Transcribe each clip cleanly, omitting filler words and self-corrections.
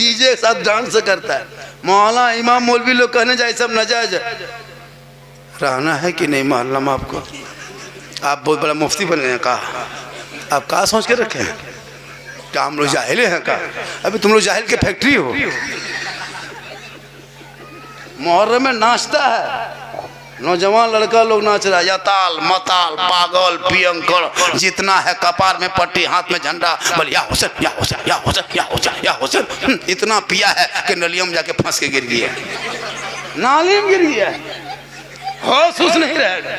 DJ के साथ dance करता है। मौलाना इमाम मौलवी लोग कहने जाए सब नाजायज है। रहना है कि नहीं मोहल्ला में आपको? आप बहुत बड़ा मुफ्ती बन गए हैं का? आप कहाँ सोच के रखे हैं? क्या हम लोग जाहिल हैं का? अभी तुम लोग जाहिल के फैक्ट्री हो। मुहर्रम में नाचता है, नौजवान लड़का लोग नाच रहा है, या ताल मताल पागल पियंकर जितना है, कपार में पट्टी हाथ में झंडा, बोल या हुसैन या हुसैन या हुसैन या हुसैन या हुसैन। इतना पिया है कि नलियों में जाके फंस के गिर गया, नाली में गिर गया, होश नहीं रहेगा।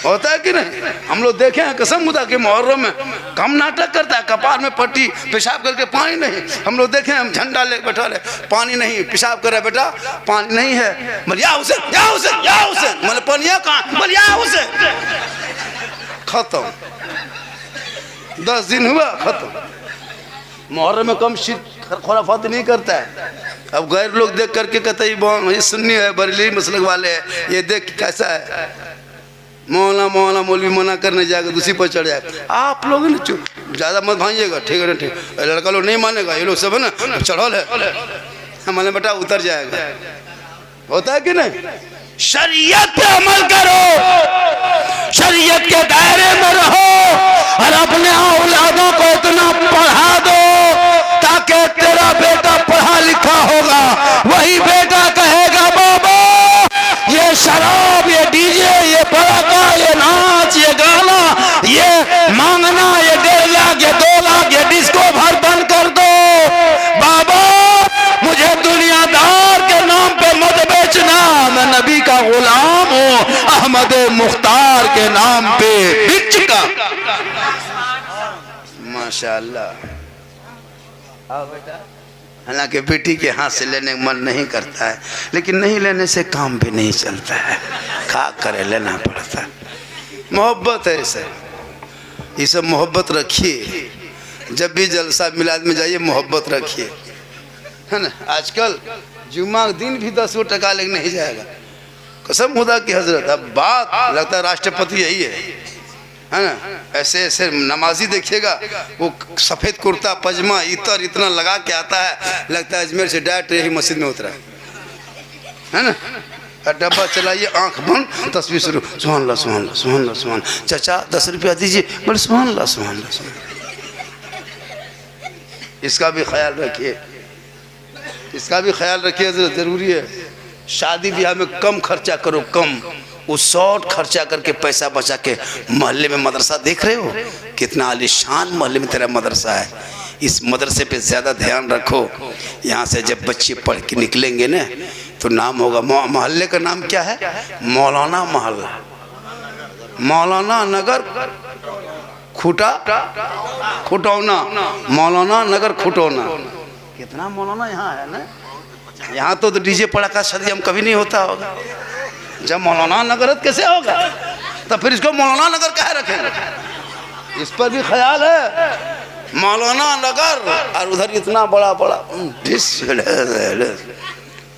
होता है कि नहीं? हम लोग देखे हैं कसम खुदा के मुहर्रम में कम नाटक करता है, कपार में पट्टी, पेशाब करके पानी नहीं। हम लोग देखे हम झंडा ले बैठा ले, पानी नहीं, पेशाब कर रहा है बेटा पानी नहीं है, बोल या हुसैन या हुसैन या हुसैन, मतलब पानिया कहाँ, बोल या हुसैन। खत्म, 10 दिन हुआ खत्म। मुहर्रम में कम खुराफाती नहीं करता है। अब गैर लोग देख करके कहते हैं ये सुन्नी है, बरेली मसलक वाले है, ये देख कैसा है। मौला मौला मौलवी मना करने जाएगा, दूसरी पर चढ़ जाएगा। आप लोग ना चुप ज़्यादा मत भाइएगा, ठीक है ना? ठीक, लड़का लोग नहीं मानेगा, ये लोग सब है ना चढ़ौल है, हमारे बेटा उतर जाएगा। होता है कि नहीं? शरीयत पे अमल करो, शरीयत के दायरे में रहो और अपने औलादों को इतना पढ़ा दो ताकि तेरा बेटा पढ़ा लिखा होगा, वही बेटा कहेगा बाबा ये शराब, ये डीजे, ये पड़ाका, ये नाच, ये गाना, ये मांगना, ये 1.5 लाख, ये 2 लाख, ये डिस्को भर बंद कर दो। बाबा मुझे दुनियादार के नाम पे मत बेचना, मैं नबी का गुलाम हूँ, अहमद मुख्तार के नाम पे बिच का। माशाअल्लाह। हालांकि बेटी के हाथ से लेने का मन नहीं करता है, लेकिन नहीं लेने से काम भी नहीं चलता है, खा करे लेना पड़ता है। मोहब्बत है इसे, ये सब मोहब्बत रखिए। जब भी जलसा मिलाद में जाइए मोहब्बत रखिए, है ना? आजकल जुम्मा दिन भी 10 टका लेके नहीं जाएगा, कसम खुदा की हजरत। अब बात लगता है राष्ट्रपति यही है ना? ऐसे ऐसे नमाजी देखिएगा, वो सफ़ेद कुर्ता पजामा इतर इतना लगा के आता है, लगता है अजमेर से डायरेक्ट यही मस्जिद में उतरा है ना? डब्बा चलाइए, आंख बंद, तस्वीर शुरू, सुभान अल्लाह सुभान अल्लाह सुभान अल्लाह सुभान। चाचा 10 रुपया दीजिए, बोले सुभान अल्लाह सुभान अल्लाह सुभान। इसका भी ख्याल रखिए, इसका भी ख्याल रखिए, ज़रूरी है। शादी ब्याह में कम खर्चा करो, कम, वो शॉर्ट खर्चा करके पैसा बचा के मोहल्ले में मदरसा देख रहे हो, कितना आलीशान मोहल्ले में तेरा मदरसा है, इस मदरसे पे ज़्यादा ध्यान रखो। यहाँ से जब बच्चे पढ़ के निकलेंगे ना तो नाम होगा। मोहल्ले का नाम क्या है? मौलाना मोहल्ला, मौलाना नगर खुटा खुटौना, मौलाना नगर खुटौना। कितना मौलाना यहाँ है ना? यहाँ तो डीजे पड़ाका शादी हम कभी नहीं होता होगा। जब मौलाना नगर कैसे होगा? तो फिर इसको मौलाना नगर कह रखेंगे, इस पर भी ख्याल है। मौलाना नगर और उधर इतना बड़ा बड़ा,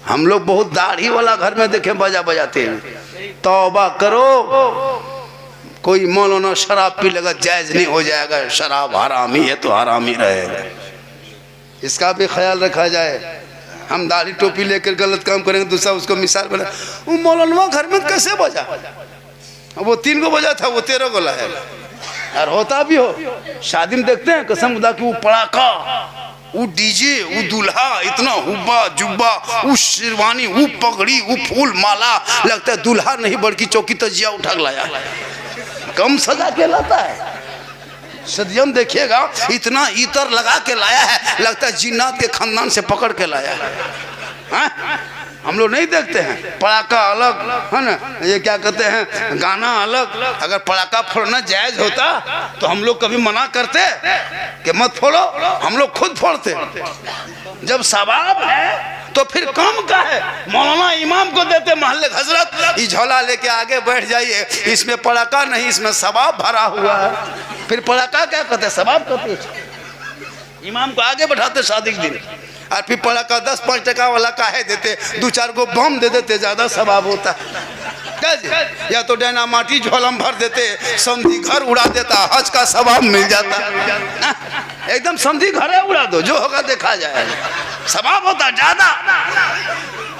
हम लोग बहुत दाढ़ी वाला घर में देखे बजा बजाते हैं। तौबा करो, कोई मौलाना शराब पी लेगा जायज नहीं हो जाएगा, शराब हरामी है तो हरामी रहेगा, इसका भी ख्याल रखा जाए। हम दाढ़ी टोपी लेकर गलत काम करेंगे, दूसरा उसको मिसाल बना, वो मौलाना घर में कैसे बजा, वो 3 को बजा था, वो 13 को लाया। और होता भी हो, शादी में देखते हैं कसम खुदा की, वो पड़ाका, वो डीजे, वो दूल्हा, इतना हुब्बा जुब्बा, वो शेरवानी, वो पगड़ी, वो फूल माला, लगता है दूल्हा नहीं बल्कि चौकी तजिया उठा के लाया, कम सजा के लाता है। सदियम देखिएगा, इतना इतर लगा के लाया है, लगता है जिन्नात के खानदान से पकड़ के लाया है। हम लोग नहीं देखते हैं, पड़ाका अलग है ना, ये क्या कहते हैं गाना अलग। अगर पड़ाका फोड़ना जायज होता तो हम लोग कभी मना करते कि मत फोड़ो, हम लोग खुद फोड़ते। जब सवाब है तो फिर कम का है, मौलाना इमाम को देते मोहल्ले, हजरत ये झोला लेके आगे बैठ जाइए, इसमें पड़ाका नहीं, इसमें सवाब भरा हुआ है। फिर पड़ाका क्या कहते, सवाब कहते। इमाम को आगे बैठाते शादी के दिन, और फिर पड़ाका 10-5 टका वाला काहे देते, 2-4 को बम दे देते, ज्यादा सवाब होता है। या तो डैना माटी झोलम भर देते, समधी घर उड़ा देता, हज का सवाब मिल जाता। एकदम समधी घरे उड़ा दो, जो होगा देखा जाएगा। सवाब होता ज्यादा।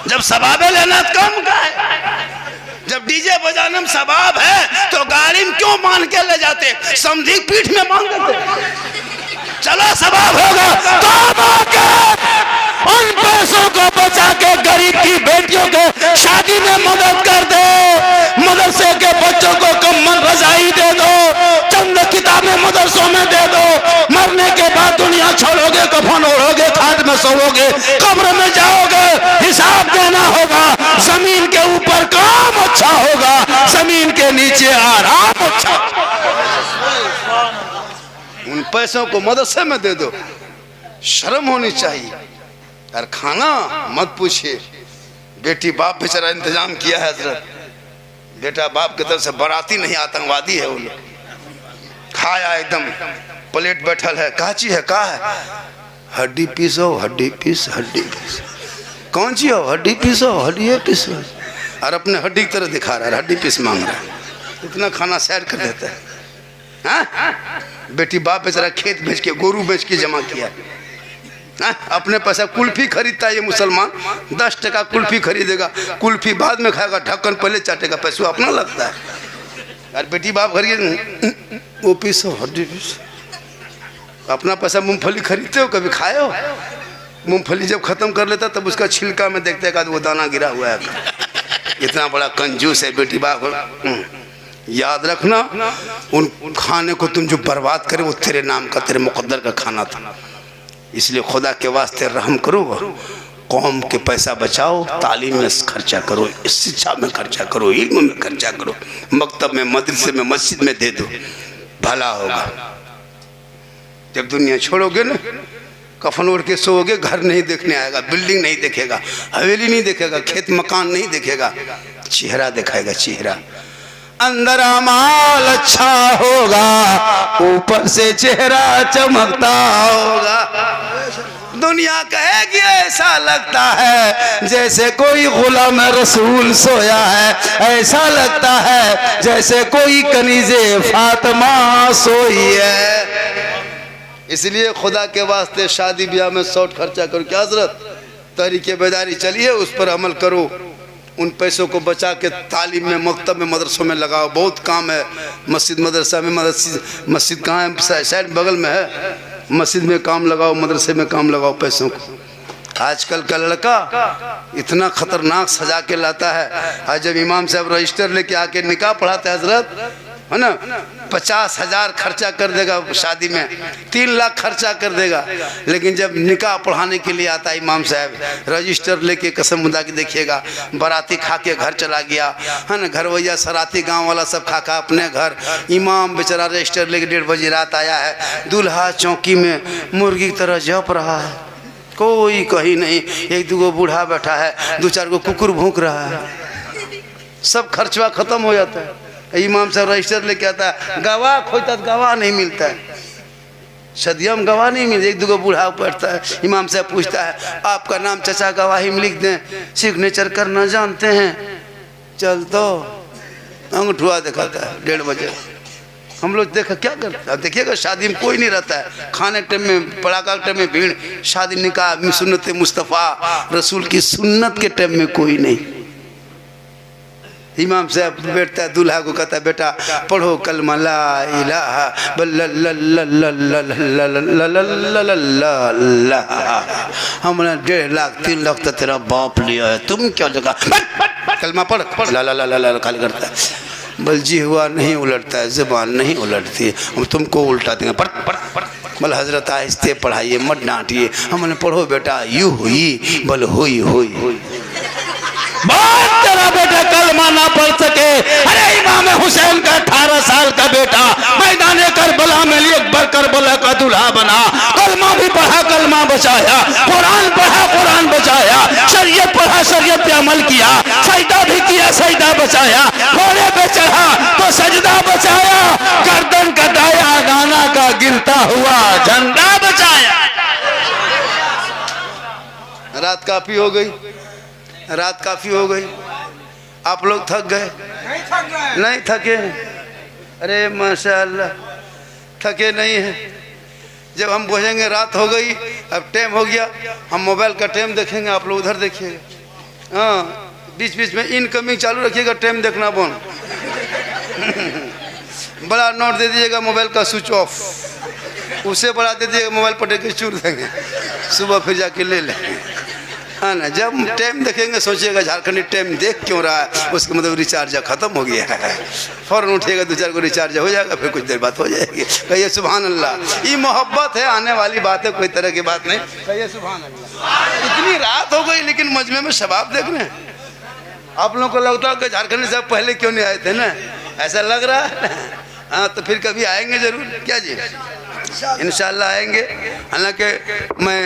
जब सवाबे लेना कम का है, जब डीजे बजाने में सवाब है तो गाड़ी में क्यों मान के ले जाते, समझी पीठ में मान देते। चलो सवाब होगा तो उन पैसों को बचा के गरीब की बेटियों के शादी में मदद कर दो, मदरसे के बच्चों को कम्बल रजाई दे दो, चंद किताबें मदरसों में दे दो। मरने के बाद दुनिया छोड़ोगे, कफन ओढ़ोगे, खाट में सोओगे, कब्र में जाओगे, हिसाब देना होगा। जमीन के ऊपर काम अच्छा होगा, जमीन के नीचे आराम अच्छा। उन पैसों को मदरसे में दे दो, शर्म होनी चाहिए। और खाना मत पूछिए, बेटी बाप बेचारा इंतजाम किया है हजरत, बेटा बाप की तरफ से बाराती नहीं आतंकवादी है वो लोग। खाया एकदम प्लेट बैठल है, काची है का है, हड्डी पीसो, हड्डी पीस, हड्डी पीस, कौन सी हो हड्डी पीसो, हड्डी पीसो, और अपने हड्डी की तरह दिखा रहा है, हड्डी पीस मांग रहा है। इतना खाना सैर कर देता है। हाँ? बेटी बाप बेचारा खेत बेच के, गोरू बेच के जमा किया, अपने पैसा कुल्फी खरीदता है ये मुसलमान, 10 टका कुल्फी खरीदेगा, कुल्फी बाद में खाएगा, ढक्कन पहले चाटेगा, पैसा अपना लगता है। और बेटी बाप खरीदे वो पीसो, हड्डी पीसो, अपना पैसा। मूंगफली खरीदते हो, कभी खाए हो? मूंगफली जब खत्म कर लेता तब उसका छिलका में देखते का वो दाना गिरा हुआ है। इतना बड़ा कंजूस है बेटी बाप। याद रखना, उन खाने को तुम जो बर्बाद करे वो तेरे नाम का, तेरे मुकद्दर का खाना था। इसलिए खुदा के वास्ते रहम करो, कौम के पैसा बचाओ, तालीम में खर्चा करो, शिक्षा में खर्चा करो, इल्म में खर्चा करो, मकतब में, मदरसे में, मस्जिद में दे दो, भला होगा। जब दुनिया छोड़ोगे ना, कफन ओढ़ के सोओगे, घर नहीं देखने आएगा, बिल्डिंग नहीं देखेगा, हवेली नहीं देखेगा, खेत मकान नहीं देखेगा, चेहरा दिखाएगा, चेहरा। अंदर अमाल अच्छा होगा, ऊपर से चेहरा चमकता होगा। दुनिया कहेगी ऐसा लगता है जैसे कोई गुलाम रसूल सोया है, ऐसा लगता है जैसे कोई कनीज़े फातिमा सोई है। इसलिए खुदा के वास्ते शादी ब्याह में शॉर्ट खर्चा करो। क्या हजरत, तहरीके बेदारी चलिए, उस पर अमल करो। उन पैसों को बचा के तालीम में, मकतब में, मदरसों में लगाओ। बहुत काम है मस्जिद मदरसा में। मस्जिद कहाँ है? शायद बगल में है। मस्जिद में काम लगाओ, मदरसे में काम लगाओ पैसों को। आजकल का लड़का इतना खतरनाक सजा के लाता है। आज जब इमाम साहब रजिस्टर लेके आके निकाह पढ़ाते हैं हजरत, है ना, 50,000 खर्चा कर देगा शादी में, 3 लाख खर्चा कर देगा। लेकिन जब निकाह पढ़ाने के लिए आता है इमाम साहब, रजिस्टर लेके कसम खुदा की देखिएगा, बाराती खा के घर चला गया, है ना, घर भैया सराती गांव वाला सब खा खा अपने घर। इमाम बेचारा रजिस्टर लेके 1:30 बजे रात आया है, दूल्हा चौकी में मुर्गी की तरह जप रहा है, कोई कहीं नहीं। 1-2 बूढ़ा बैठा है, 2-4 कुकुर भूक रहा है, सब खर्चवा खत्म हो जाता है। इमाम साहब रजिस्टर लेके आता है, गवाह खोजता है, गवाह नहीं मिलता है, सदिया में गवाह नहीं मिलता। 1-2 बूढ़ा बैठता है, इमाम साहब पूछता है, आपका नाम चचा गवाही में लिख दें, सिग्नेचर करना जानते हैं? चल तो अंगूठा दिखाता है 1:30 बजे। हम लोग देखा क्या करते हैं, देखिएगा शादी में कोई नहीं रहता है, खाने टाइम में, पड़ाका टाइम में भीड़, शादी निकाह सुन्नत मुस्तफ़ा रसूल की सुन्नत के टाइम में कोई नहीं। इमाम साहब बैठता है, दूल्हा को कहता है, बेटा पढ़ो कलमा ला इलाहा हमने 1.5 लाख 3 लाख तो तेरा बाप लिया है, तुम क्या जगह कलमा पढ़ ला ला ला ला ला खाली करता है। बल जी हुआ नहीं उलटता है, ज़बान नहीं उलटती, हम तुमको उल्टा देंगे। पढ़ पढ़ पढ़ बल हजरत आहिस्ते पढ़ाइए, मत डांटिए। हमने पढ़ो बेटा यूँ हुई बल हुई हुई। तेरा बेटा कलमा ना पढ़ सके। अरे इमाम हुसैन का 18 साल का बेटा मैदान करबला में लिए करबला का दूल्हा बना, कलमा भी पढ़ा, कलमा बचाया, कुरान पढ़ा, कुरान बचाया, शरीयत पढ़ा, शरीयत पे अमल किया, सजदा भी किया, सजदा बचाया, घोड़े पे चढ़ा तो सजदा बचाया, गर्दन कटाया, गाना का गिरता हुआ झंडा बचाया। रात काफी हो गई, रात काफी हो गई। आप लोग थक गए? नहीं थके? अरे माशाअल्लाह, थके नहीं है। जब हम पहुँचेंगे रात हो गई अब टाइम हो गया, हम मोबाइल का टाइम देखेंगे, आप लोग उधर देखिएगा। हाँ, बीच बीच में इनकमिंग चालू रखिएगा, टाइम देखना बंद। बड़ा नोट दे दीजिएगा, मोबाइल का स्विच ऑफ। उससे बड़ा दे दीजिएगा, मोबाइल पटे के चूर देंगे, सुबह फिर जाके ले लेंगे। हाँ ना, जब टाइम देखेंगे सोचिएगा झारखंडी टाइम देख क्यों रहा है, उसका मतलब रिचार्ज खत्म हो गया है। फ़ौरन उठिएगा, 2-4 को रिचार्ज हो जाएगा, फिर कुछ देर बाद हो जाएगी। कहिए सुभान अल्लाह। ये मोहब्बत है, आने वाली बात है, कोई तरह की बात नहीं। कहिए सुभान अल्लाह। इतनी रात हो गई लेकिन मजमे में शबाब देख रहे हैं। आप लोगों को लगता है कि झारखंडी साहब पहले क्यों नहीं आए थे ना, ऐसा लग रहा है। हाँ, तो फिर कभी आएंगे जरूर, क्या जी, इंशाल्लाह आएंगे। हालांकि मैं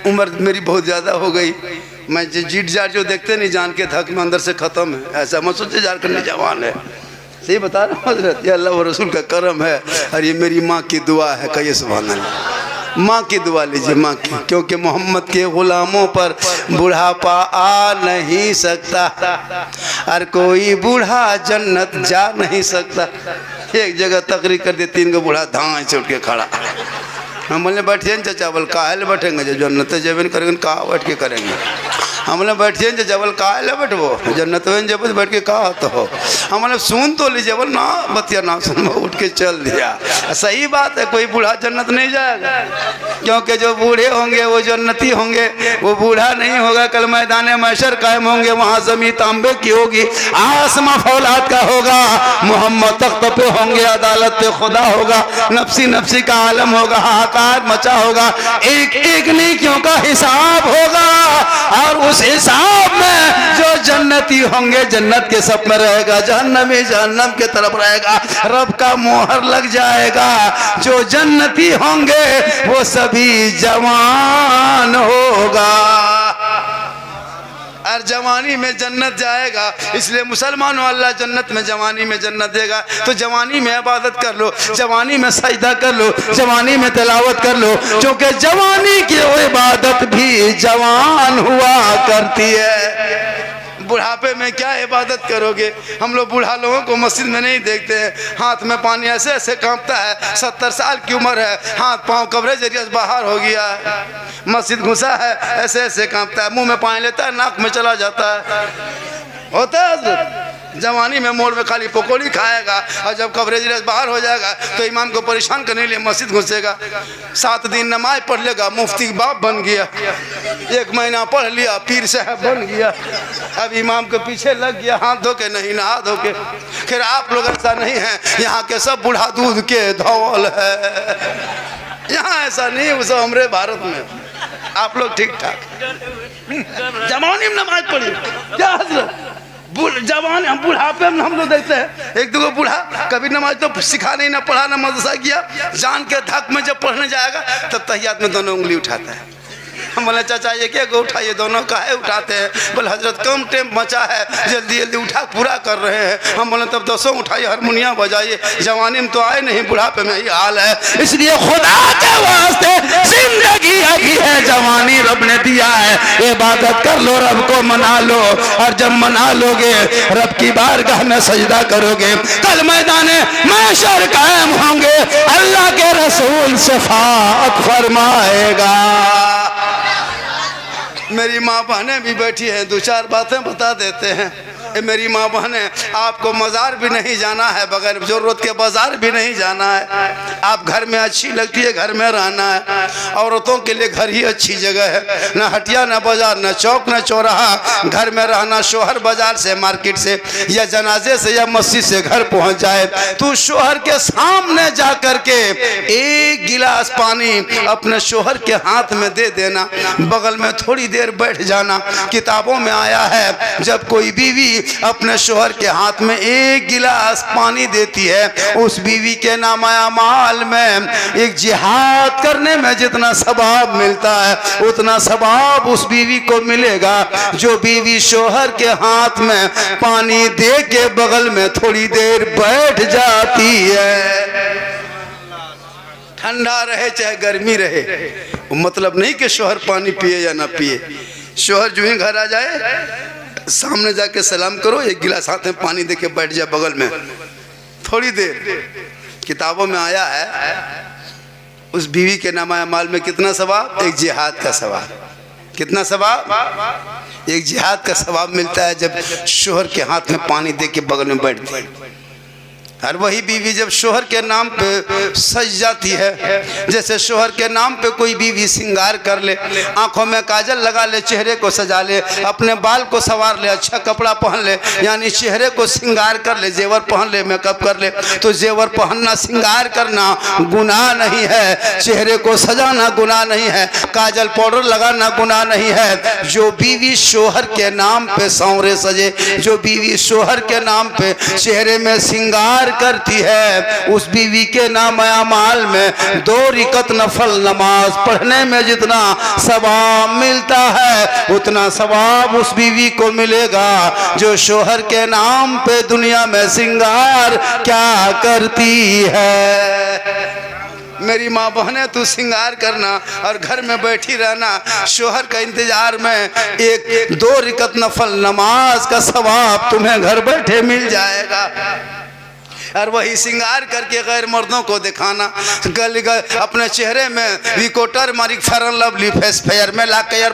उम्र मेरी बहुत ज़्यादा हो गई, मैं जीट जार जो देखते नहीं जान के धक में अंदर से ख़त्म है, ऐसा मत सोचिए झारखंडी जवान है। सही बता रहा हूँ हज़रत, ये अल्लाह व रसूल का करम है और ये मेरी माँ की दुआ है। कहिए सुभान अल्लाह। माँ की दुआ लीजिए, माँ की, क्योंकि मोहम्मद के ग़ुलामों पर बुढ़ापा आ नहीं सकता और कोई बूढ़ा जन्नत जा नहीं सकता। एक जगह तकरीर कर दी, 3 को बूढ़ा धां से उठ के खड़ा। हम बोले बैठिए चाचा, बोल काहे बैठेंगे, जो जन्नत जब करेंगे कहाँ बैठ के करेंगे। हम बोले बैठिए चाचा, बोल काहे बैठबो, जन्नत जब बैठ के कहा तो हो। हम बोले सुन तो लीजिए, बोल ना बतिया ना सुन, उठ के चल दिया। सही बात है, कोई बूढ़ा जन्नत नहीं जाएगा, क्योंकि जो बूढ़े होंगे वो जन्नती होंगे, वो बूढ़ा नहीं होगा। कल मैदान महशर कायम होंगे, वहाँ ज़मीन तांबे की होगी, आसमां फौलाद का होगा, मोहम्मद तख्त पे होंगे, अदालत पे खुदा होगा, नफ्सी नफ्सी का आलम होगा, हाहाकार मचा होगा, एक एक नेकियों का हिसाब होगा। और उस हिसाब में जो जन्नती होंगे जन्नत के सब में रहेगा, जहन्नमी जहन्नम के तरफ रहेगा, रब का मोहर लग जाएगा। जो जन्नती होंगे वो सभी जवान होगा और जवानी में जन्नत जाएगा। इसलिए मुसलमानों, अल्लाह जन्नत में जवानी में जन्नत देगा। तो जवानी में इबादत कर लो, जवानी में सजदा कर लो, जवानी में तिलावत कर लो, क्योंकि जवानी की वो इबादत भी जवान हुआ करती है। बुढ़ापे में क्या इबादत करोगे। हम लोग बूढ़ा लोगों को मस्जिद में नहीं देखते हैं, हाथ में पानी ऐसे ऐसे कांपता है, 70 साल की उम्र है, हाथ पांव कवरेज एरिया से बाहर हो गया है, मस्जिद घुसा है, ऐसे ऐसे कांपता है, मुंह में पानी लेता है, नाक में चला जाता है। होता है जवानी में मोड़ में खाली पकौड़ी खाएगा, और जब कवरेज बाहर हो जाएगा तो इमाम को परेशान करने के लिए मस्जिद घुसेगा। 7 दिन नमाज पढ़ लेगा, मुफ्ती बाप बन गया। 1 महीना पढ़ लिया, पीर साहब बन गया। अब इमाम के पीछे लग गया, हाथ धो के नहीं नहा धो के। खैर आप लोग ऐसा नहीं है, यहाँ के सब बूढ़ा दूध के धौल है, यहाँ ऐसा नहीं है। उस हमारे भारत में आप लोग ठीक ठाक जवानी में नमाज पढ़ी, क्या जवान हम बुढ़ापे में हम लोग देखते हैं। 1-2 बूढ़ा कभी नमाज तो सिखा नहीं, ना पढ़ा, ना मदरसा किया, जान के धक में जब पढ़ने जाएगा तब तहियात में दोनों उंगली उठाता है। हम बोले चाचा ये क्या को उठाइए, दोनों काहे उठाते हैं। बोले हजरत कम टाइम बचा है, जल्दी जल्दी उठा पूरा कर रहे हैं। हम बोले तब 10 उठाइए, हारमोनिया बजाइए, जवानी में तो आए नहीं, बुढ़ापे में ही हाल है। इसलिए खुदा के वास्ते जिंदगी अभी है, जवानी रब ने दिया है, इबादत कर लो, रब को मना लो, और जब मना लोगे रब की बारगाह में सजदा करोगे, कल मैदान महशर कायम होंगे, अल्लाह के रसूल शफाअत फरमाएगा। मेरी माँ बहनें भी बैठी हैं, 2-4 बातें बता देते हैं। मेरी माँ बहनें, आपको मज़ार भी नहीं जाना है, बगैर ज़रूरत के बाज़ार भी नहीं जाना है। आप घर में अच्छी लगती है, घर में रहना है। औरतों के लिए घर ही अच्छी जगह है, ना हटिया ना बाजार, ना चौक ना चौराहा। घर में रहना, शोहर बाजार से, मार्केट से, या जनाजे से, या मस्जिद से घर पहुँच जाए तो शोहर के सामने जा कर के 1 गिलास पानी अपने शोहर के हाथ में दे देना, बगल में थोड़ी देर बैठ जाना। किताबों में आया है जब कोई बीवी अपने शोहर के हाथ में 1 गिलास पानी देती है, उस बीवी के नामाया माल में एक जिहाद करने में जितना सवाब मिलता है उतना सवाब उस बीवी को मिलेगा जो बीवी शोहर के हाथ में पानी दे के बगल में थोड़ी देर बैठ जाती है। ठंडा रहे चाहे गर्मी रहे, मतलब नहीं कि शोहर पानी पिए या ना पिए। शोहर जो ही घर आ जाए, सामने जाके सलाम करो, 1 गिलास हाथ में पानी देके बैठ जाए बगल में थोड़ी देर। किताबों में आया है उस बीवी के नामा माल में कितना सवाब? एक जिहाद का सवाब। कितना सवाब? एक जिहाद का सवाब मिलता है जब शोहर के हाथ में पानी दे के बगल में बैठती है। और वही बीवी जब शोहर के नाम पे सज जाती है, जैसे शोहर के नाम पे कोई बीवी श्रृंगार कर ले, आंखों में काजल लगा ले, चेहरे को सजा ले, अपने बाल को संवार ले, अच्छा कपड़ा पहन ले, यानी चेहरे को श्रृंगार कर ले, जेवर पहन ले, मेकअप कर ले, तो जेवर पहनना, श्रृंगार करना गुनाह नहीं है, चेहरे को सजाना गुनाह नहीं है, काजल पाउडर लगाना गुनाह नहीं है। जो बीवी शोहर के नाम पे सांवरे सजे, जो बीवी शोहर के नाम पे चेहरे में श्रृंगार करती है, उस बीवी के नाम अमाल में 2 रकात नफल नमाज पढ़ने में जितना सवाब मिलता है, उतना सवाब उस बीवी को मिलेगा जो शोहर के नाम पे दुनिया में श्रृंगार क्या करती है। मेरी माँ बहने, तू श्रृंगार करना और घर में बैठी रहना, शोहर का इंतजार में 1-2 रकात नफल नमाज का सवाब तुम्हें घर बैठे मिल जाएगा। और वही श्रृंगार करके गैर मर्दों को दिखाना, अपने चेहरे में विकोटर मारिक फेयर लवली फेस फेयर में ला के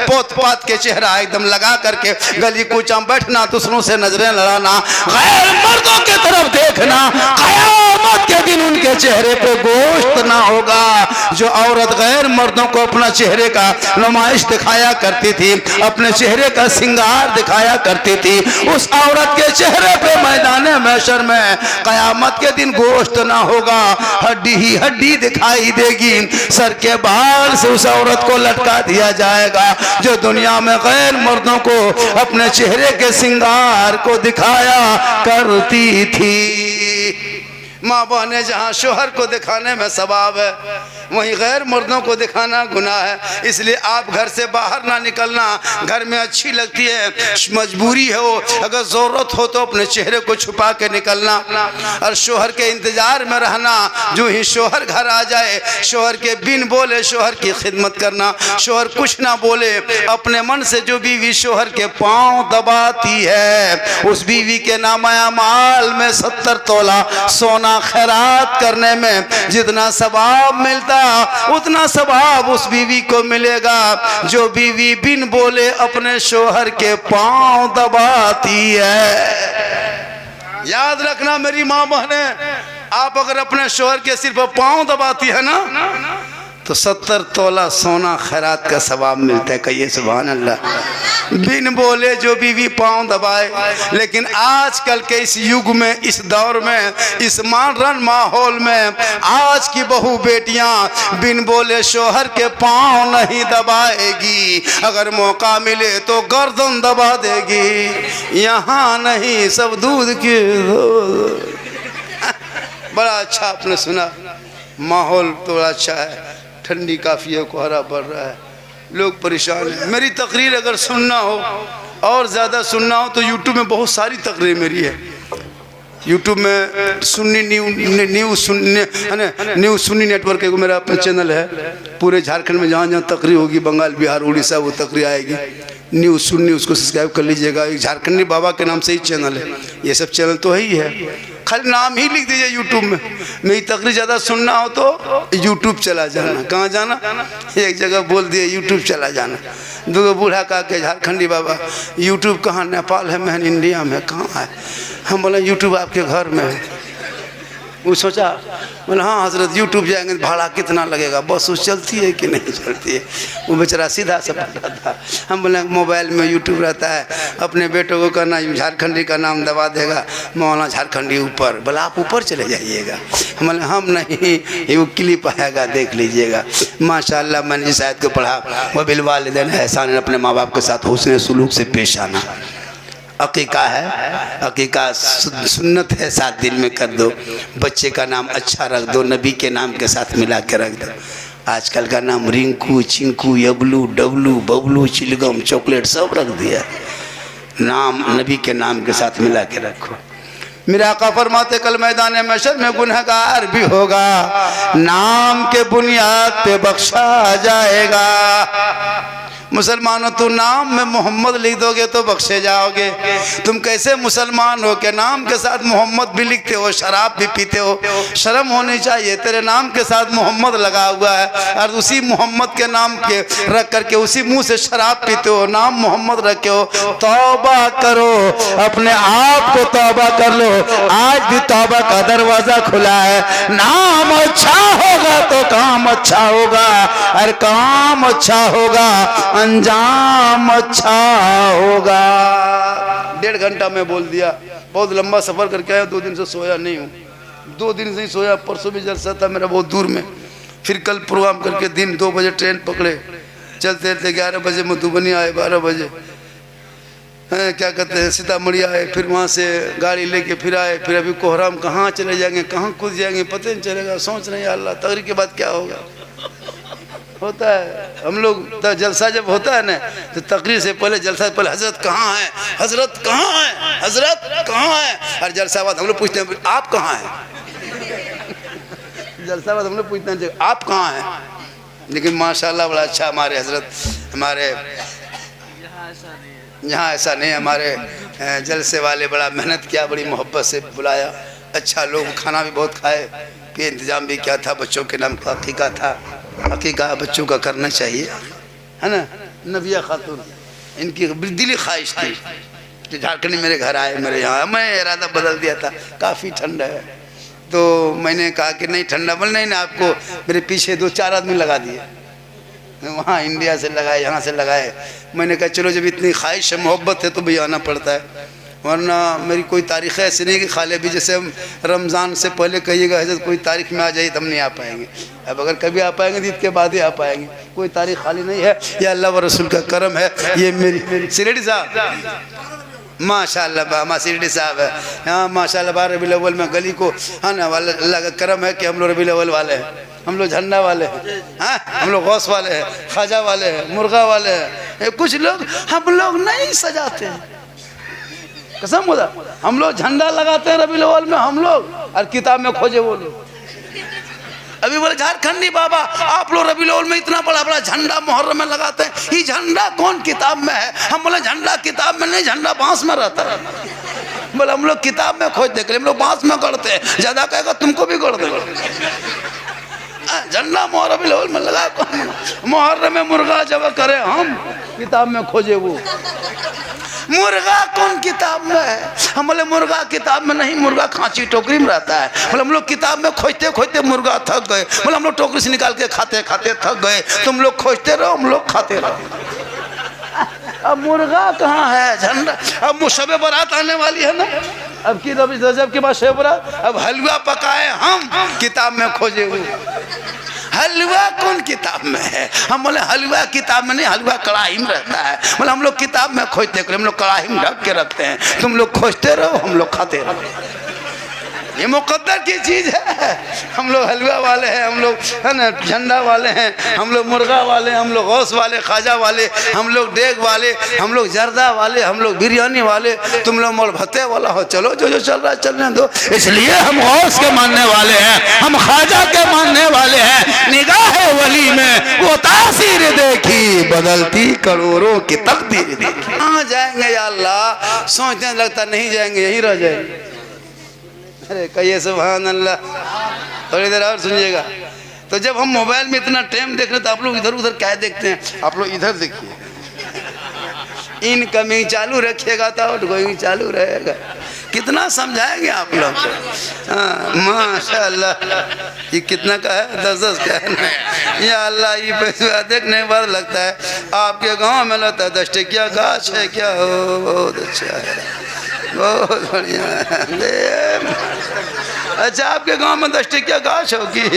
पोत पात के चेहरा एकदम लगा करके गली कूचा बैठना, दूसरों से नजरें लड़ाना, गैर मर्दों की तरफ देखना, क़यामत के दिन उनके चेहरे पे गोश्त ना होगा। जो औरत गैर मर्दों को अपना चेहरे का नुमाइश दिखाया करती थी, अपने चेहरे का श्रृंगार दिखाया करती थी, उस औरत के चेहरे पे मैदान महशर में कयामत के दिन गोश्त ना होगा, हड्डी ही हड्डी दिखाई देगी। सर के बाल से उस औरत को लटका दिया जाएगा जो दुनिया में गैर मर्दों को अपने चेहरे के श्रृंगार को दिखाया करती थी। माँ बहने, जहाँ शोहर को दिखाने में सवाब है, वहीं गैर मर्दों को दिखाना गुनाह है। इसलिए आप घर से बाहर ना निकलना। घर में अच्छी लगती है, मजबूरी है, वो अगर ज़रूरत हो तो अपने चेहरे को छुपा के निकलना और शोहर के इंतजार में रहना। जो ही शोहर घर आ जाए, शोहर के बिन बोले शोहर की खिदमत करना, शोहर कुछ ना बोले, अपने मन से जो बीवी शोहर के पाँव दबाती है, उस बीवी के नामा माल में 70 तोला सोना खैरात करने में जितना सवाब मिलता, उतना सवाब उस बीवी को मिलेगा जो बीवी बिन बोले अपने शोहर के पांव दबाती है। याद रखना मेरी माँ बहने, आप अगर अपने शोहर के सिर पर पांव दबाती है ना, तो 70 तोला सोना खैरात का सवाब मिलता है। कहिए सुभान अल्लाह। बिन बोले जो बीवी पांव दबाए। लेकिन आजकल के इस युग में, इस दौर में, इस मॉडर्न माहौल में आज की बहू बेटियां बिन बोले शोहर के पांव नहीं दबाएगी। अगर मौका मिले तो गर्दन दबा देगी। यहाँ नहीं, सब दूध के। बड़ा अच्छा आपने सुना, माहौल थोड़ा अच्छा है, ठंडी काफ़ी है, कोहरा बढ़ रहा है, लोग परेशान हैं। मेरी तकरीर अगर सुनना हो और ज़्यादा सुनना हो तो यूट्यूब में बहुत सारी तकरीर मेरी है। यूट्यूब में सुन्नी न्यूज़ सुन्नी नेटवर्क है, मेरा अपना चैनल है। पूरे झारखंड में जहाँ जहाँ तकरीर होगी, बंगाल, बिहार, उड़ीसा, वो तकरीर आएगी। न्यूज़ सुन्नी, उसको सब्सक्राइब कर लीजिएगा। एक झारखंडी बाबा के नाम से ही चैनल है। ये सब चैनल तो है ही है, खाली नाम ही लिख दीजिए यूट्यूब में। मेरी तकरीर ज़्यादा सुनना हो तो यूट्यूब चला जाना। कहाँ जाना? एक जगह बोल दिए यूट्यूब चला जाना। दो बूढ़ा कहा के झारखंडी बाबा, यूट्यूब कहाँ? नेपाल है, मैं इंडिया में, कहाँ है? हम बोले यूट्यूब आपके घर में है। वो सोचा, बोले हाँ हजरत, यूट्यूब जाएंगे तो भाड़ा कितना लगेगा, बस उस चलती है कि नहीं चलती है? वो बेचारा सीधा सा पता था। हम बोले मोबाइल में यूट्यूब रहता है, अपने बेटों को कहना झारखंडी का नाम दबा देगा, मौलाना झारखंडी ऊपर। बोला आप ऊपर चले जाइएगा। हम बोले हम नहीं, ये वो क्लिप आएगा, देख लीजिएगा। माशाल्लाह मैंने जिस आयत को पढ़ा, वह बिलवालिदैन एहसान, अपने माँ बाप के साथ हुस्न सलूक से पेश आना। अकीका है, अकीका सुन्नत है, 7 दिन में कर दो। बच्चे का नाम अच्छा रख दो, नबी के नाम के साथ मिला के रख दो। आजकल का नाम रिंकू, चिंकू, यबलू, डबलू, बबलू, चिलगम, चॉकलेट सब रख दिया। नाम नबी के नाम के साथ मिला के रखो। मेरा आका फरमाते कल मैदान महशर में गुनहगार भी होगा, नाम के बुनियाद पे बख्शा जाएगा। मुसलमानों तुम नाम में मोहम्मद लिख दोगे तो बख्शे जाओगे। तुम कैसे मुसलमान हो के नाम के साथ मोहम्मद भी लिखते हो, शराब भी पीते हो? शर्म होनी चाहिए। तेरे नाम के साथ मोहम्मद लगा हुआ है और उसी मोहम्मद के नाम के रख करके उसी मुंह से शराब पीते हो, नाम मोहम्मद रखे हो। तौबा करो, अपने आप को तौबा कर लो। आज भी तौबा का दरवाजा खुला है। नाम अच्छा होगा तो काम अच्छा होगा, और काम अच्छा होगा अंजाम अच्छा होगा। 1.5 घंटा में बोल दिया। बहुत लंबा सफर करके आया, 2 दिन से सोया नहीं हूँ, 2 दिन से ही सोया। परसों भी जलसा था मेरा बहुत दूर में, फिर कल प्रोग्राम करके दिन 2 बजे ट्रेन पकड़े, चलते चलते 11 बजे मधुबनी आए, 12 बजे क्या कहते हैं सीतामढ़ी आए, फिर वहाँ से गाड़ी लेके फिर आए, फिर अभी कोहराम कहाँ चले जाएंगे, कहाँ कूद जाएंगे पता नहीं चलेगा। सोच रहे हैं अल्लाह तकरीर के बाद क्या होगा। होता है हम लोग तो जलसा जब होता है ना तो तकरीर से पहले, जलसा से पहले हजरत कहाँ है, हजरत कहाँ है, हजरत कहाँ है। और जलसा बाद हम लोग पूछते हैं आप कहाँ हैं। जलसा बाद हम लोग पूछते हैं आप कहाँ हैं। लेकिन माशाल्लाह बड़ा अच्छा हमारे हजरत, हमारे यहाँ ऐसा नहीं, हमारे जलसे वाले बड़ा मेहनत किया, बड़ी मोहब्बत से बुलाया। अच्छा लोग खाना भी बहुत खाए, फिर इंतजाम भी किया था। बच्चों के नाम का अकीका था, अकीका बच्चों का करना चाहिए, है ना। नबिया खातून इनकी दिली ख्वाहिश थी कि झारखंड मेरे घर आए, मेरे यहाँ। मैं इरादा बदल दिया था, काफ़ी ठंडा है तो मैंने कहा कि नहीं ठंडा बोल नहीं ना, आपको मेरे पीछे 2-4 आदमी लगा दिए, वहाँ इंडिया से लगाए, यहाँ से लगाए। मैंने कहा चलो जब इतनी ख्वाहिश है, मोहब्बत है तो भी आना पड़ता है, वरना मेरी कोई तारीख़ ऐसी नहीं कि खाले भी जैसे हम रमज़ान से पहले कहिएगा हजरत कोई तारीख में आ जाइए तो हम नहीं आ पाएंगे। अब अगर कभी आ पाएंगे तो ईद के बाद ही आ पाएंगे, कोई तारीख खाली नहीं है। ये अल्लाह व रसूल का करम है। ये मेरी सिरेडी साहब माशाल्लाह, हमारा सिरेडी साहब है हाँ माशाल्लाह। 12 रबीउल अव्वल में गली को, हाँ ना, वाला अल्लाह का करम है कि हम लोग रबीउल अव्वल वाले हैं, हम लोग झंडा वाले हैं, हाँ हम लोग गौस वाले हैं, ख्वाजा वाले हैं, मुर्गा वाले हैं। कुछ लोग हम लोग नहीं सजाते हैं, कसम खुदा, हम लोग झंडा लगाते हैं रबीउल अव्वल में हम लोग, और किताब में खोजे वो लोग। अभी बोले झारखंडी बाबा आप लोग रबीउल अव्वल में इतना बड़ा बड़ा झंडा मुहर्रम में लगाते हैं, ये झंडा कौन किताब में है? हम बोले झंडा किताब में नहीं, झंडा बांस में रहता है। बोले हम लोग किताब में खोज देख, हम लोग बांस में गढ़ते हैं, ज्यादा कहेगा तुमको भी गढ़ देंगे। झंडा मुहर्रम में लगा, मुहर्रम में मुर्गा जब करे हम, किताब में खोजे वो। मुर्गा कौन किताब में है? हम बोले मुर्गा किताब में नहीं, मुर्गा खांची टोकरी में रहता है। बोले हम लोग किताब में खोजते खोजते मुर्गा थक गए। बोले हम लोग टोकरी से निकाल के खाते खाते थक गए, तुम लोग खोजते रहो हम लोग खाते रहो। अब मुर्गा कहाँ है? झंडा। अब मुशबे बारात आने वाली है ना, अब की रबी रजब के बाद शब बारात, अब हलवा पकाए हम, किताब में खोजे हुए। हलवा कौन किताब में है? हम बोले हलवा किताब में नहीं, हलवा कढ़ाई में रहता है। बोले हम लोग किताब में खोजते, हम लोग कढ़ाई में ढक के रखते हैं, तुम लोग खोजते रहो हम लोग खाते रहो। ये मुकद्दर की चीज़ है। हम लोग हलवा वाले हैं, हम लोग है ना झंडा वाले हैं, हम लोग मुर्गा वाले, हम लोग गौस वाले, ख्वाजा वाले, हम लोग देग वाले, हम लोग जर्दा वाले, हम लोग बिरयानी वाले, तुम लोग मोलभत्ते वाला हो। चलो जो जो चल रहा है चलने दो। इसलिए हम गौस के मानने वाले हैं, हम ख्वाजा के मानने वाले हैं। निगाह वली में वो तासीर देखी, बदलती करोड़ों की तकदीर देखी। कहाँ जाएंगे या अल्लाह? सोचने लगता नहीं जाएंगे, यहीं रह जाएंगे। अरे कहिए सुभान अल्लाह। थोड़ी देर और सुनिएगा। तो जब हम मोबाइल में इतना टाइम देख रहे तो आप लोग इधर उधर क्या देखते हैं? आप लोग इधर देखिए, इनकमिंग चालू रखिएगा तो आउटगोइंग चालू रहेगा। कितना समझाएंगे आप लोग? हाँ माशाल्लाह। ये कितना का है? 10-10 का है। या अल्लाह ये पैसा देखने पर लगता है आपके गांव में लगता है 10 टकिया गाछ है क्या? हो बहुत अच्छा है, बहुत बढ़िया। अच्छा आपके गांव में 10 टकिया गाछ होगी?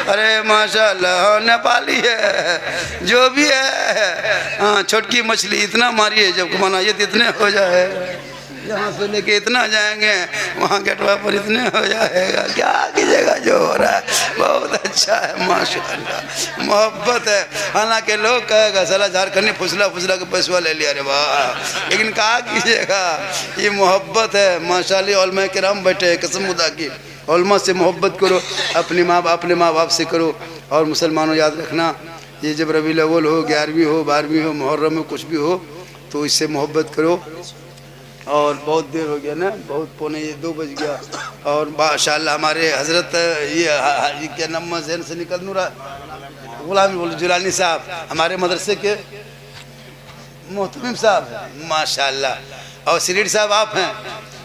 अरे माशाल्लाह नेपाली है जो भी है। हाँ छोटकी मछली इतना मारिए जब बनाइए तो इतने हो जाए, यहाँ से लेके इतना जाएंगे वहाँ गेटवा पर इतने हो जाएगा। क्या कीजिएगा जो हो रहा है, बहुत अच्छा है माशाल्लाह, मोहब्बत है। हालांकि लोग कहेगा साला झारखंडी फुसला फुसला के पैसा ले लिया रे वाह, लेकिन क्या कीजिएगा ये मोहब्बत है माशाल्लाह। उलमा किराम बैठे हैं, कसम खुदा की उलमा से मोहब्बत करो, अपने माँ बाप से करो। और मुसलमानों याद रखना ये जब रबीउल अव्वल हो, 11वीं हो, 12वीं हो, मुहर्रम में कुछ भी हो, तो इससे मोहब्बत करो। और बहुत देर हो गया ना, बहुत पौने 2 बज गया। और माशाअल्लाह हमारे हजरत ये क्या नाम जहन से निकल नूरा गुलाम जुलानी साहब, हमारे मदरसे के मोहतमिम साहब हैं माशाअल्लाह। और सिरीड साहब आप हैं,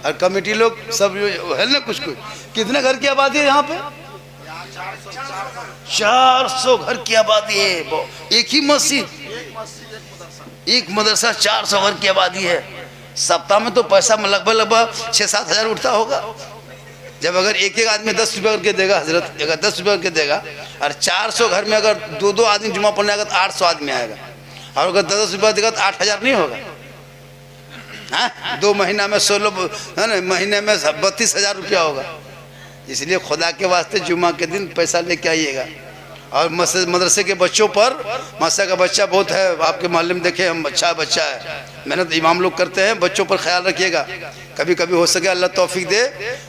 और कमेटी लोग सब है ना कुछ कुछ। कितने घर की आबादी है यहाँ पे? 400 घर की आबादी है। एक ही मस्जिद, एक मदरसा, 400 घर की आबादी है। सप्ताह में तो पैसा लगभग 6-7 हज़ार उठता होगा। जब अगर एक एक आदमी 10 रुपये करके देगा, हजरत अगर 10 रुपये करके देगा, और 400 घर में अगर 2-2 आदमी जुमा पढ़ने आएगा तो 800 आदमी आएगा। और अगर 10 रुपये देगा तो 8,000 नहीं होगा? हाँ, 2 महीना में 16 है ना, महीने में 32,000 रुपया होगा। इसलिए खुदा के वास्ते जुमा के दिन पैसा लेके आइएगा। और मदरसे के बच्चों पर, मदरसे का बच्चा बहुत है आपके मोहल्ले में, देखे हम अच्छा बच्चा है, मेहनत इमाम लोग करते हैं, बच्चों पर ख्याल रखिएगा। कभी कभी हो सके अल्लाह तौफीक दे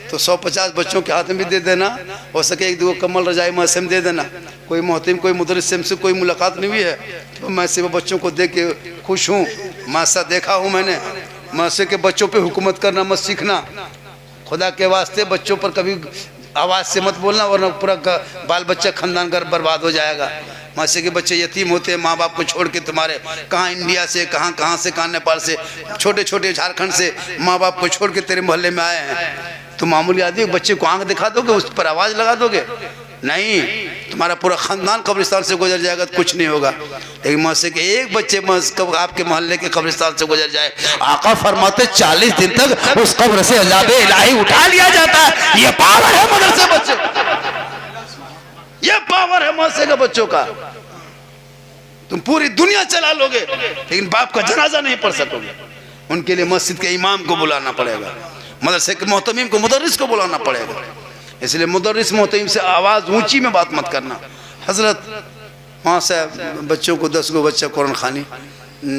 तो 150 बच्चों के हाथ में भी दे देना, हो सके 1-2 कम्बल रजाई मदरसे में दे देना। कोई मोहतमिम, कोई मुदर्रिस से कोई मुलाकात नहीं हुई है तो मैं सिर्फ बच्चों को देख के खुश हूँ। मदरसा देखा हूँ मैंने, मदरसे के बच्चों पर हुकूमत करना मत सीखना। खुदा के वास्ते बच्चों पर कभी आवाज़ से मत बोलना, वरना पूरा बाल बच्चा खानदान घर बर्बाद हो जाएगा। मदरसे के बच्चे यतीम होते हैं, माँ बाप को छोड़ के, तुम्हारे कहाँ इंडिया से, कहाँ से, कहाँ नेपाल से, छोटे छोटे झारखंड से माँ बाप को छोड़ के तेरे मोहल्ले में आए हैं। तो मामूली आदमी बच्चे को आंख दिखा दोगे, उस पर आवाज़ लगा दोगे? नहीं, तुम्हारा पूरा खानदान कब्रिस्तान से गुजर जाएगा तो कुछ नहीं होगा। लेकिन मदरसे के एक बच्चे आपके मोहल्ले के कब्रिस्तान से गुजर जाए, आका फरमाते 40 दिन तक उस कब्र से अज़ाबे इलाही उठा लिया जाता है। ये पावर है मदरसे बच्चे, ये पावर है मदरसे के बच्चों का। तुम पूरी दुनिया चला लोगे लेकिन बाप का जनाजा नहीं पढ़ सकोगे। उनके लिए मस्जिद के इमाम को बुलाना पड़ेगा, मदरसे के मोहतमिम को, मुदर्रिस को बुलाना पड़ेगा। इसलिए मुदर्रिस मोहतमिम से आवाज़ ऊंची में बात मत करना। हजरत वहाँ से बच्चों को 10 गो बच्चा कुरान खानी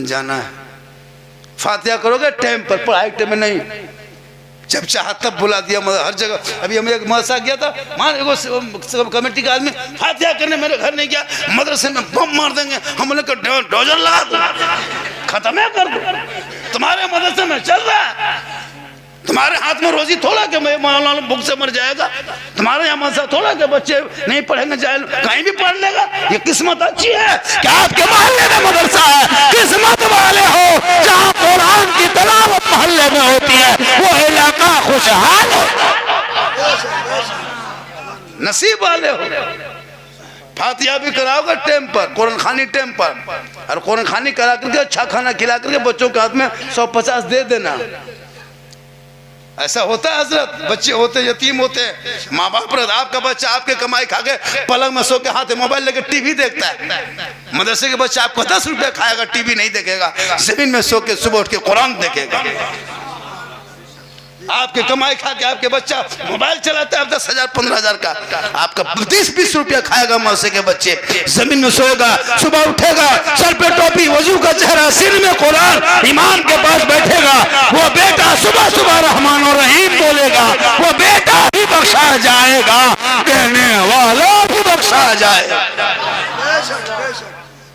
जाना है, फातिहा करोगे टाइम पर, पढ़ाई टाइम में नहीं। जब चाहा तब बुला दिया हर जगह। अभी हम एक मदरसा गया था, मान एगो कमेटी का आदमी फातिहा करने मेरे घर नहीं गया, मदरसे में बम मार देंगे, हम लोग डोजर लगा दो, खत्म है कर दो। तुम्हारे मदरसे में चल रहा है, तुम्हारे हाथ में रोजी थोड़ा के मौलाना भूख से मर जाएगा। तुम्हारे यहाँ मदरसा थोड़ा के बच्चे नहीं पढ़ेंगे, जाए कहीं भी पढ़ लेगा। ये किस्मत अच्छी है कि आपके मोहल्ले में मदरसा है। किस्मत वाले हो जहाँ कुरान की तिलावत मोहल्ले में होती है, वो इलाका खुशहाल है। नसीब वाले हो। फातिहा भी कराओगे टाइम पर, कुरान खानी टाइम पर, और कुरान खानी करा करके अच्छा खाना खिला करके बच्चों के हाथ में 150 दे देना। ऐसा होता है हजरत, बच्चे होते यतीम होते हैं, माँ बाप रहता, आपका बच्चा आपके कमाई खा के पलंग में सो के हाथ मोबाइल लेके टीवी देखता है। मदरसे के बच्चा आपको 10 रुपये खाएगा, टीवी नहीं देखेगा, जमीन में सो के सुबह उठ के कुरान देखेगा। आपके कमाई खा के आपके बच्चा मोबाइल चलाता है 10,000 15,000 का, आपका 30-20 रुपया खाएगा। मदरसे के बच्चे जमीन में सोएगा, सुबह उठेगा, सर पे टोपी, वजू का चेहरा, सिर में कुरान, इमाम के पास बैठेगा। वो बेटा सुबह सुबह रहमान और रहीम बोलेगा, वो बेटा भी बख्शा जाएगा, कहने वाला भी बख्शा जाएगा।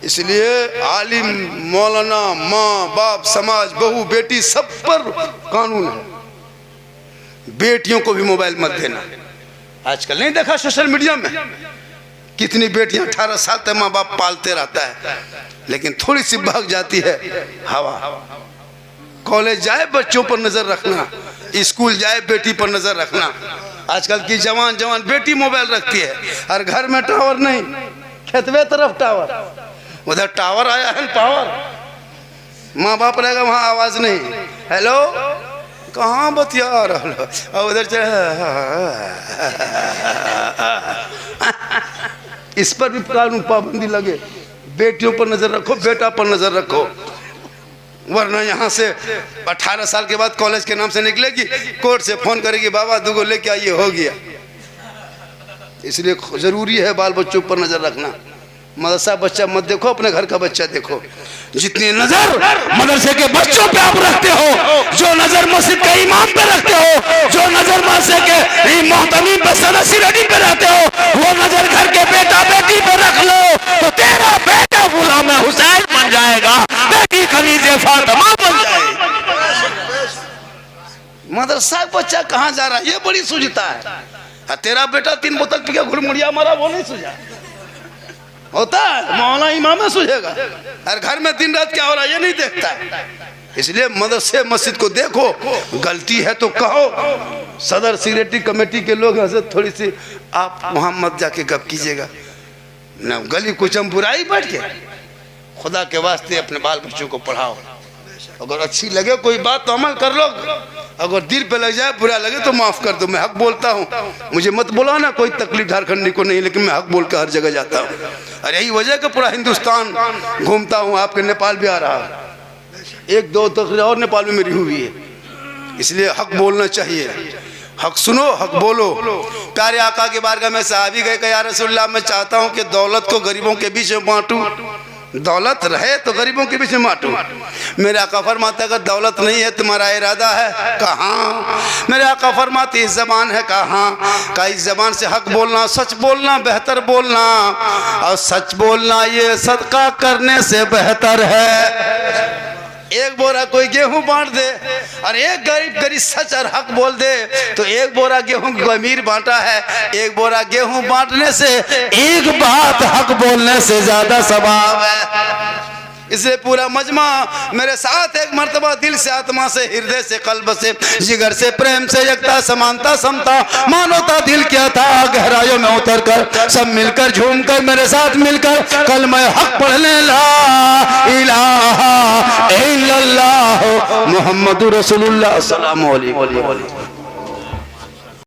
इसलिए आलिम, मौलाना, माँ बाप, समाज, बहू बेटी सब पर कानून है। बेटियों को भी मोबाइल मत देना। आजकल नहीं देखा सोशल मीडिया में कितनी बेटियां 18 साल तक माँ बाप पालते रहता है, लेकिन थोड़ी सी भाग जाती है हवा। कॉलेज जाए बच्चों पर नजर रखना, स्कूल जाए बेटी पर नजर रखना। आजकल की जवान बेटी मोबाइल रखती है, और घर में टावर नहीं, खेतवे तरफ टावर, उधर टावर आया है पावर, माँ बाप रहेगा वहां आवाज नहीं, हेलो कहाँ बतिया रहा, और उधर इस पर भी कानून पाबंदी लगे। बेटियों पर नजर रखो, बेटा पर नजर रखो, वरना यहाँ से 18 साल के बाद कॉलेज के नाम से निकलेगी, कोर्ट से फोन करेगी, बाबा दुगो लेके आइए, हो गया। इसलिए जरूरी है बाल बच्चों पर नजर रखना। मदरसा बच्चा मत देखो, अपने घर का बच्चा देखो। जितनी नजर मदरसे के बच्चों पे आप रखते हो, जो नजर मस्जिद के इमाम पे रखते हो, जो नजर मस्जिद के मोहतमी पे सदस्य रेडी पे रहते हो, वो नजर घर के बेटा बेटी पे रख लो तो तेरा बेटा गुलाम हुसैन बन जाएगा, बेटी खलीजे फातिमा बन जाएगी। मदरसा बच्चा कहाँ जा रहा है, ये बड़ी सूझता है। तेरा बेटा 3 बोतल पी के घुड़मुड़िया मारा, वो नहीं सूझा होता है, मौला इमाम सूझेगा। और घर में दिन रात क्या हो रहा है ये नहीं देखता है। इसलिए मदरसे मस्जिद को देखो, गलती है तो कहो। सदर सिक्योरिटी कमेटी के लोग हजरत थोड़ी सी आप वहाँ मत जाके गप कीजिएगा न, गली कुछ हम बुराई बैठ के। खुदा के वास्ते अपने बाल बच्चों को पढ़ाओ, अगर अच्छी लगे कोई बात तो अमल कर लो, अगर दिल पे लग जाए बुरा लगे तो माफ कर दो। मैं हक बोलता हूँ, मुझे मत बुलाना, कोई तकलीफ झारखंडी को नहीं, लेकिन मैं हक बोल कर हर जगह जाता हूँ। और यही वजह कि पूरा हिंदुस्तान घूमता हूँ, आपके नेपाल भी आ रहा है, 1-2 तकरीर और नेपाल में मेरी हुई है। इसलिए हक बोलना चाहिए, हक सुनो, हक बोलो। प्यारे आका के बारगाह में सहाबी गए कि या रसूलल्लाह, मैं चाहता हूँ कि दौलत को गरीबों के बीच में बांटूं, दौलत रहे तो गरीबों के बीच में बांटूं। मेरे आका फरमाते अगर दौलत नहीं है तुम्हारा इरादा है, कहाँ? मेरे आका फरमाते इस जबान है, कहाँ? का इस जबान से हक बोलना, सच बोलना, बेहतर बोलना, और सच बोलना ये सदका करने से बेहतर है। एक बोरा कोई गेहूं बांट दे और एक गरीब सच और हक बोल दे तो 1 बोरा गेहूं को अमीर बांटा है। 1 बोरा गेहूं बांटने से 1 बात हक बोलने से ज्यादा सवाब है। इसलिए पूरा मजमा मेरे साथ एक मर्तबा दिल से, आत्मा से, हृदय से, कल्ब से, जिगर से, प्रेम से, एकता, समानता, समता, मानवता, दिल क्या था गहराइयों में उतर कर सब मिलकर झूम कर मेरे साथ मिलकर कल मैं हक पढ़ने ला इलाहा इल्लल्लाह मुहम्मदुर रसूलुल्लाह सल्लल्लाहु अलैहि वसल्लम।